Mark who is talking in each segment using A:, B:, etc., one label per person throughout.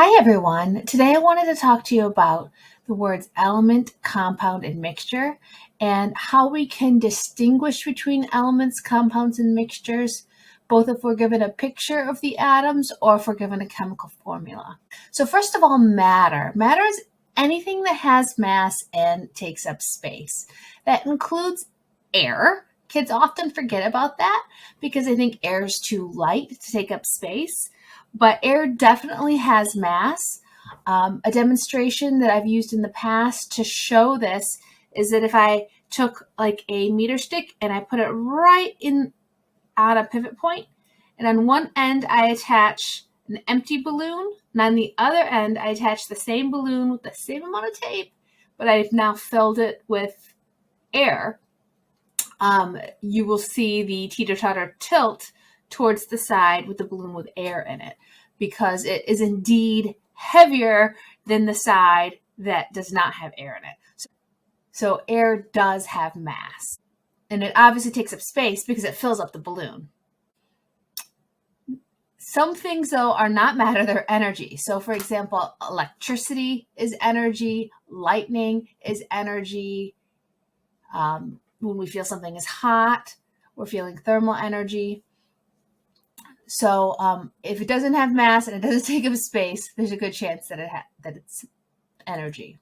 A: Hi everyone. Today I wanted to talk to you about the words element, compound, and mixture, and how we can distinguish between elements, compounds, and mixtures, both if we're given a picture of the atoms or if we're given a chemical formula. So first of all, matter. Matter is anything that has mass and takes up space. That includes air. Kids often forget about that because they think air is too light to take up space. But air definitely has mass. A demonstration that I've used in the past to show this is that if I took like a meter stick and I put it right in at a pivot point, and on one end I attach an empty balloon, and on the other end I attach the same balloon with the same amount of tape, but I've now filled it with air, you will see the teeter-totter tilt towards the side with the balloon with air in it, because it is indeed heavier than the side that does not have air in it. So air does have mass, and it obviously takes up space because it fills up the balloon. Some things, though, are not matter, they're energy. So, for example, electricity is energy, lightning is energy. When we feel something is hot, we're feeling thermal energy. So if it doesn't have mass and it doesn't take up space, there's a good chance that it's energy.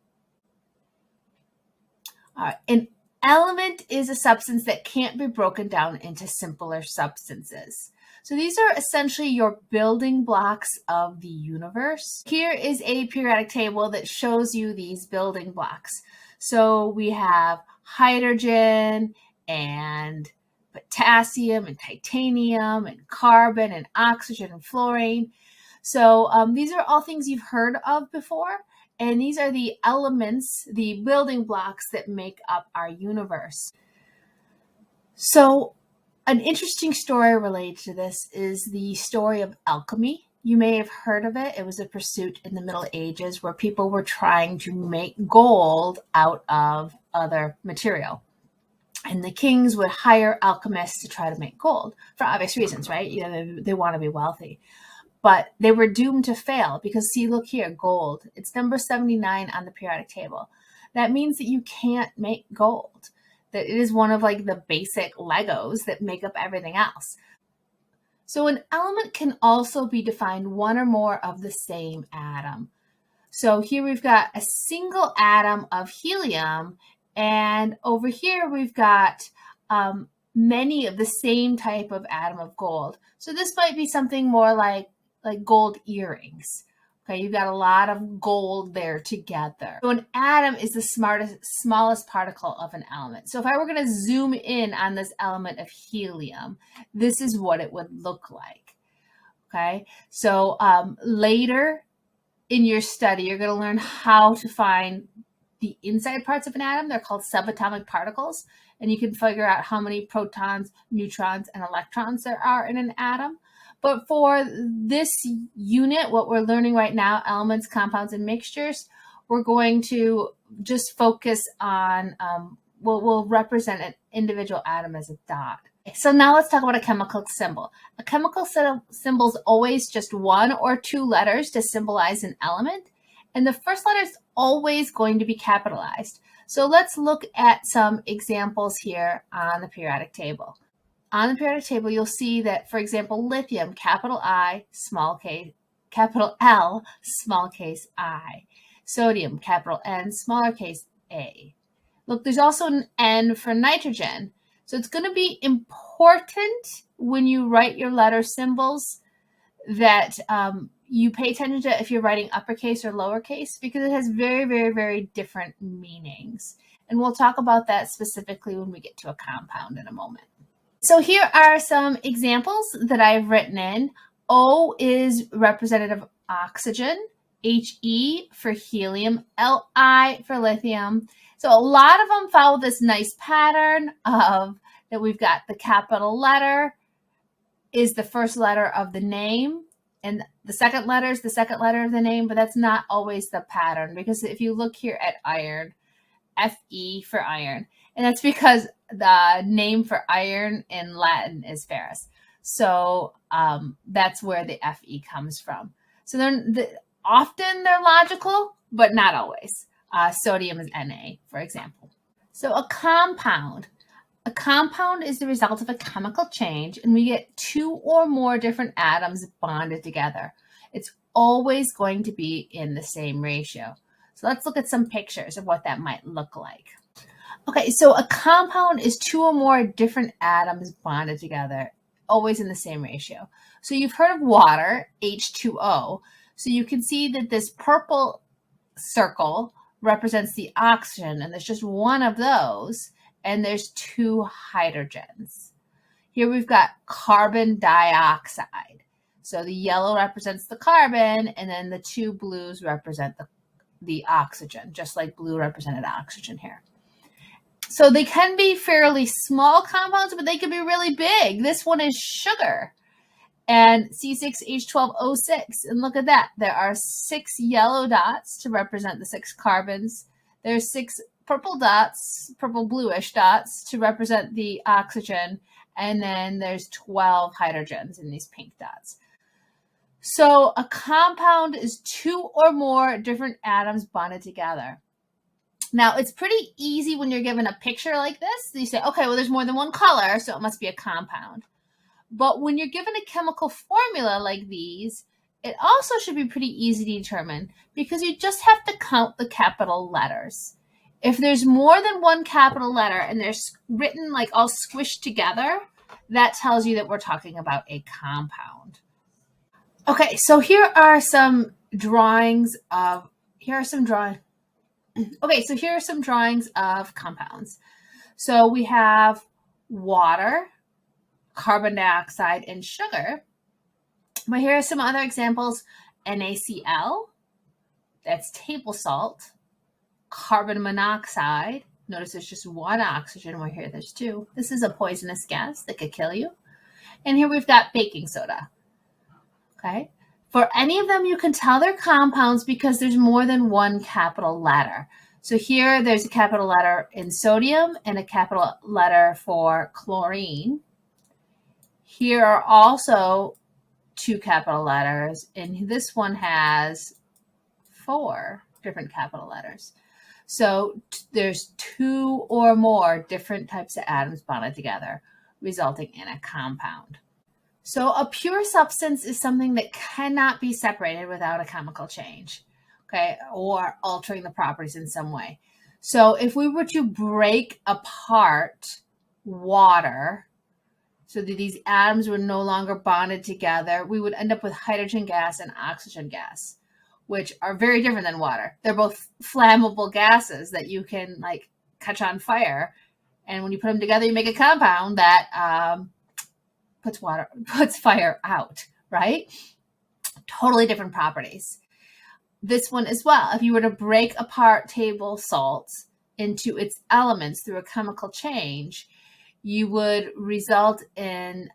A: All right. An element is a substance that can't be broken down into simpler substances. So these are essentially your building blocks of the universe. Here is a periodic table that shows you these building blocks. So we have hydrogen and potassium and titanium and carbon and oxygen and fluorine. So these are all things you've heard of before. And these are the elements, the building blocks that make up our universe. So an interesting story related to this is the story of alchemy. You may have heard of it. It was a pursuit in the Middle Ages where people were trying to make gold out of other material. And the kings would hire alchemists to try to make gold for obvious reasons, right? You know, they want to be wealthy. But they were doomed to fail because, see, look here, gold. It's number 79 on the periodic table. That means that you can't make gold. That it is one of like the basic Legos that make up everything else. So an element can also be defined one or more of the same atom. So here we've got a single atom of helium, and over here we've got many of the same type of atom of gold. So this might be something more like gold earrings. Okay, you've got a lot of gold there together. So an atom is the smallest particle of an element. So if I were going to zoom in on this element of helium, this is what it would look like. Okay, so later in your study, you're going to learn how to find the inside parts of an atom. They're called subatomic particles, and you can figure out how many protons, neutrons, and electrons there are in an atom. But for this unit, what we're learning right now, elements, compounds, and mixtures, we're going to just focus on, we'll represent an individual atom as a dot. So now let's talk about a chemical symbol. A chemical symbol is always just one or two letters to symbolize an element, and the first letter is always going to be capitalized. So let's look at some examples here on the periodic table. On the periodic table, you'll see that, for example, lithium, capital I, small case, capital L, small case I. Sodium, capital N, smaller case A. Look, there's also an N for nitrogen. So it's going to be important when you write your letter symbols that you pay attention to if you're writing uppercase or lowercase, because it has very, very, very different meanings. And we'll talk about that specifically when we get to a compound in a moment. So here are some examples that I've written in. O is representative of oxygen, He for helium, Li for lithium. So a lot of them follow this nice pattern of that we've got the capital letter is the first letter of the name, and the second letter is the second letter of the name, but that's not always the pattern, because if you look here at iron, Fe for iron, and that's because the name for iron in Latin is ferrous. So that's where the Fe comes from. So then Often they're logical, but not always. Sodium is Na, for example. So a compound. A compound is the result of a chemical change, and we get two or more different atoms bonded together. It's always going to be in the same ratio. So let's look at some pictures of what that might look like. Okay, so a compound is two or more different atoms bonded together, always in the same ratio. So you've heard of water, H2O. So you can see that this purple circle represents the oxygen, and there's just one of those, and there's two hydrogens. Here we've got carbon dioxide. So the yellow represents the carbon, and then the two blues represent the oxygen, just like blue represented oxygen here. So they can be fairly small compounds, but they can be really big. This one is sugar, and C6H12O6. And look at that. There are 6 yellow dots to represent the 6 carbons. There's 6 purple dots, purple bluish dots to represent the oxygen. And then there's 12 hydrogens in these pink dots. So a compound is two or more different atoms bonded together. Now, it's pretty easy when you're given a picture like this. You say, okay, well, there's more than one color, so it must be a compound. But when you're given a chemical formula like these, it also should be pretty easy to determine because you just have to count the capital letters. If there's more than one capital letter and they're written like all squished together, that tells you that we're talking about a compound. Okay, so here are some drawings of compounds. So we have water, carbon dioxide, and sugar. But here are some other examples. NaCl, that's table salt. Carbon monoxide, notice there's just one oxygen, where here there's two. This is a poisonous gas that could kill you. And here we've got baking soda. Okay, for any of them, you can tell they're compounds because there's more than one capital letter. So here there's a capital letter in sodium and a capital letter for chlorine. Here are also 2 capital letters, and this one has 4 different capital letters. So there's 2 or more different types of atoms bonded together, resulting in a compound. So a pure substance is something that cannot be separated without a chemical change, okay, or altering the properties in some way. So if we were to break apart water so that these atoms were no longer bonded together, we would end up with hydrogen gas and oxygen gas, which are very different than water. They're both flammable gases that you can like catch on fire. And when you put them together, you make a compound that puts fire out, right? Totally different properties. This one as well. If you were to break apart table salt into its elements through a chemical change, you would result in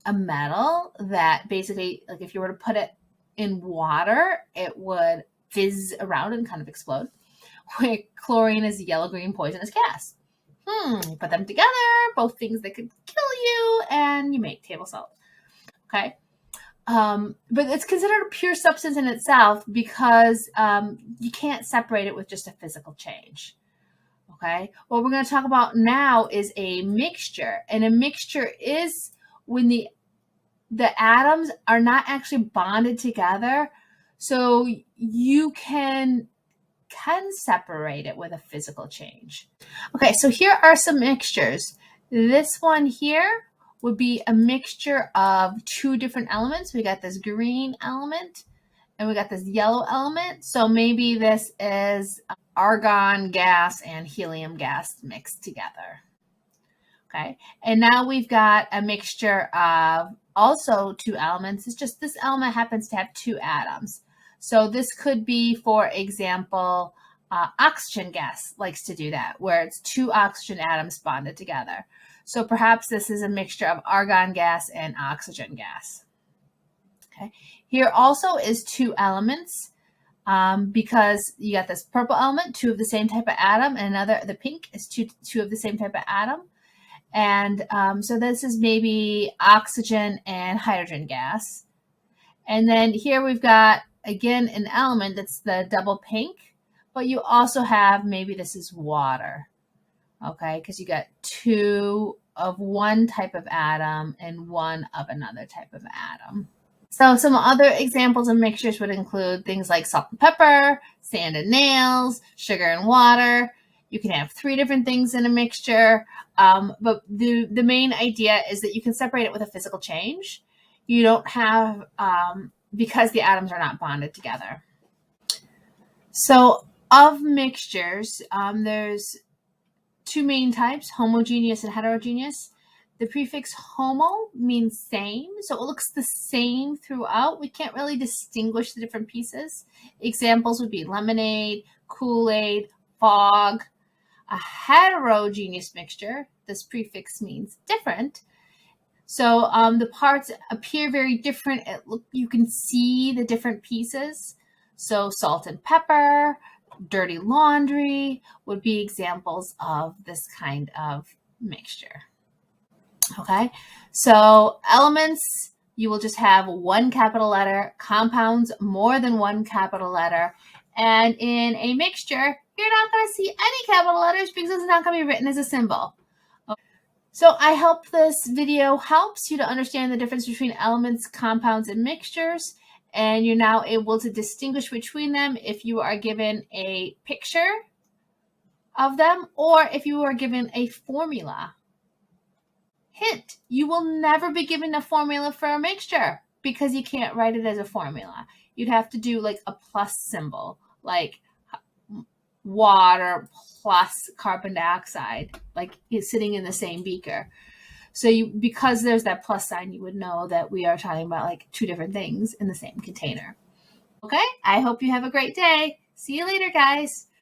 A: a metal that basically, like if you were to put it in water, it would fizz around and kind of explode. Where chlorine is a yellow-green poisonous gas. You put them together, both things that could kill you, and you make table salt. Okay. But it's considered a pure substance in itself because you can't separate it with just a physical change. Okay. What we're going to talk about now is a mixture. And a mixture is when the atoms are not actually bonded together. So you can separate it with a physical change. Okay, so here are some mixtures. This one here would be a mixture of 2 different elements. We got this green element and we got this yellow element. So maybe this is argon gas and helium gas mixed together. Okay, and now we've got a mixture of also 2 elements. It's just this element happens to have 2 atoms. So this could be, for example, oxygen gas likes to do that, where it's 2 oxygen atoms bonded together. So perhaps this is a mixture of argon gas and oxygen gas. Okay. Here also is 2 elements because you got this purple element, 2 of the same type of atom, and the pink is two of the same type of atom. And so this is maybe oxygen and hydrogen gas. And then here we've got again, an element that's the double pink, but you also have, maybe this is water, okay? Because you got two of one type of atom and one of another type of atom. So some other examples of mixtures would include things like salt and pepper, sand and nails, sugar and water. You can have 3 different things in a mixture, but the main idea is that you can separate it with a physical change. You don't have, because the atoms are not bonded together. So of mixtures, there's 2 main types, homogeneous and heterogeneous. The prefix homo means same, so it looks the same throughout. We can't really distinguish the different pieces. Examples would be lemonade, Kool-Aid, fog. A heterogeneous mixture, this prefix means different. So the parts appear very different. You can see the different pieces. So salt and pepper, dirty laundry would be examples of this kind of mixture. Okay, so elements, you will just have 1 capital letter, compounds more than 1 capital letter, and in a mixture, you're not going to see any capital letters because it's not going to be written as a symbol. So I hope this video helps you to understand the difference between elements, compounds, and mixtures, and you're now able to distinguish between them if you are given a picture of them or if you are given a formula. Hint, you will never be given a formula for a mixture because you can't write it as a formula. You'd have to do like a plus symbol, like water plus carbon dioxide, like it's sitting in the same beaker. So because there's that plus sign, you would know that we are talking about like 2 different things in the same container. Okay, I hope you have a great day. See you later, guys.